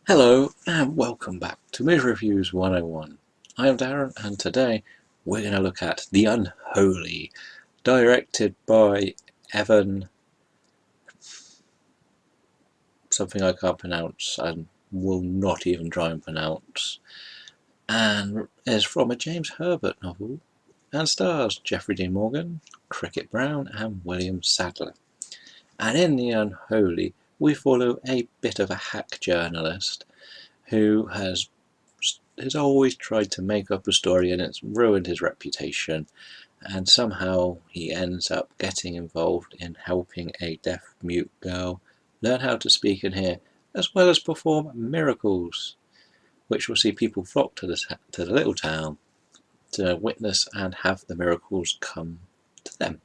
Hello and welcome back to Movie Reviews 101. I am Darren and today we're going to look at The Unholy, directed by Evan, something I can't pronounce and will not even try and pronounce, and is from a James Herbert novel and stars Jeffrey Dean Morgan, Cricket Brown and William Sadler. And in The Unholy we follow a bit of a hack journalist who has always tried to make up a story and it's ruined his reputation, and somehow he ends up getting involved in helping a deaf mute girl learn how to speak and hear, as well as perform miracles, which will see people flock to the little town to witness and have the miracles come to them.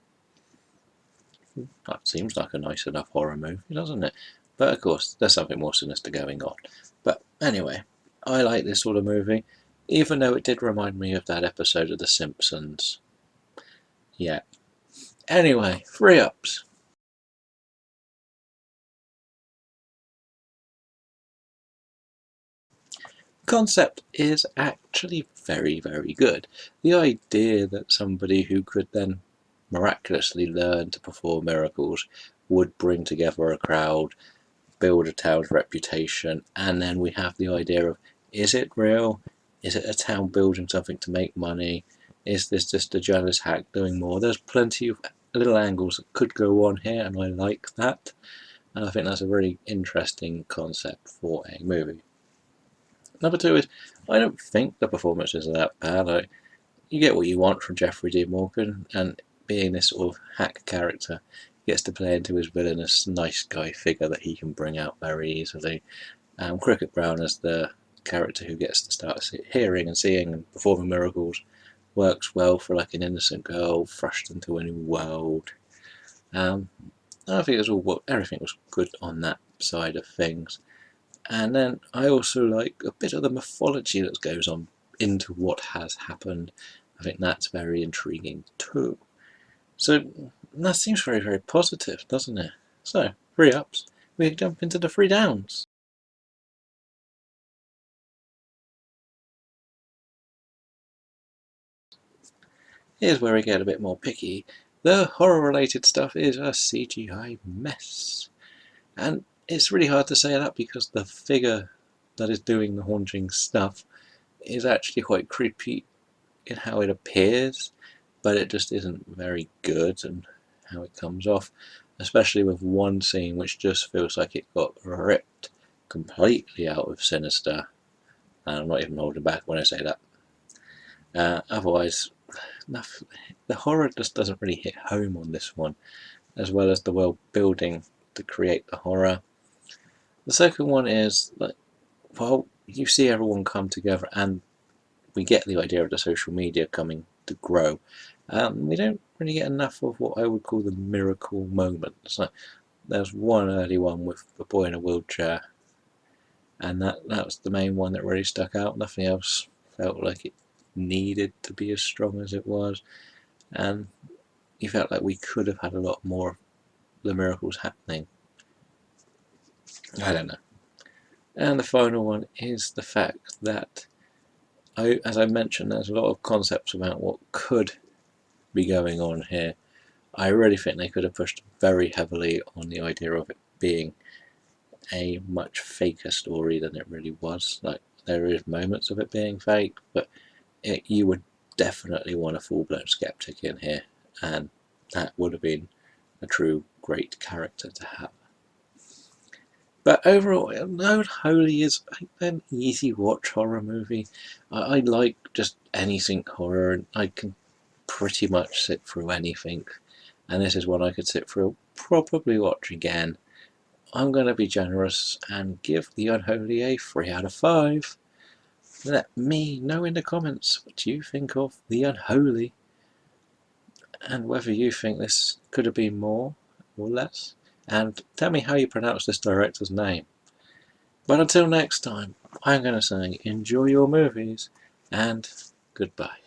That seems like a nice enough horror movie, doesn't it? But of course, there's something more sinister going on. But anyway, I like this sort of movie, even though it did remind me of that episode of The Simpsons. Yeah. Anyway, free ups. Concept is actually very, very good. The idea that somebody who could then miraculously learn to perform miracles would bring together a crowd, build a town's reputation, and then we have the idea of, is it real? Is it a town building something to make money? Is this just a jealous hack doing more? There's plenty of little angles that could go on here, and I like that. And I think that's a really interesting concept for a movie. Number two is, I don't think the performances are that bad. You get what you want from Jeffrey Dean Morgan, and being this sort of hack character, he gets to play into his villainous nice guy figure that he can bring out very easily. Cricket Brown as the character who gets to start hearing and seeing and performing miracles works well for like an innocent girl thrust into a new world. Um, I think everything was good on that side of things. And then I also like a bit of the mythology that goes on into what has happened. I think that's very intriguing too. So that seems very, very positive, doesn't it? So, three ups. We jump into the three downs. Here's where we get a bit more picky. The horror-related stuff is a CGI mess. And it's really hard to say that because the figure that is doing the haunting stuff is actually quite creepy in how it appears, but it just isn't very good in how it comes off, especially with one scene which just feels like it got ripped completely out of Sinister. And I'm not even holding back when I say that. Otherwise, the horror just doesn't really hit home on this one, as well as the world building to create the horror. The second one is like, well, you see everyone come together, and we get the idea of the social media coming to grow. We don't really get enough of what I would call the miracle moments. Like, there's one early one with the boy in a wheelchair, and that was the main one that really stuck out. Nothing else felt like it needed to be as strong as it was, and you felt like we could have had a lot more of the miracles happening. I don't know. And the final one is the fact that, as I mentioned, there's a lot of concepts about what could be going on here. I really think they could have pushed very heavily on the idea of it being a much faker story than it really was. Like, there is moments of it being fake, but you would definitely want a full-blown skeptic in here, and that would have been a true great character to have. But overall, Unholy is an easy watch horror movie. I like just anything horror, and I can pretty much sit through anything. And this is one I could sit through, probably watch again. I'm going to be generous and give The Unholy a 3 out of 5. Let me know in the comments what you think of The Unholy, and whether you think this could have been more or less. And tell me how you pronounce this director's name. But until next time, I'm going to say enjoy your movies and goodbye.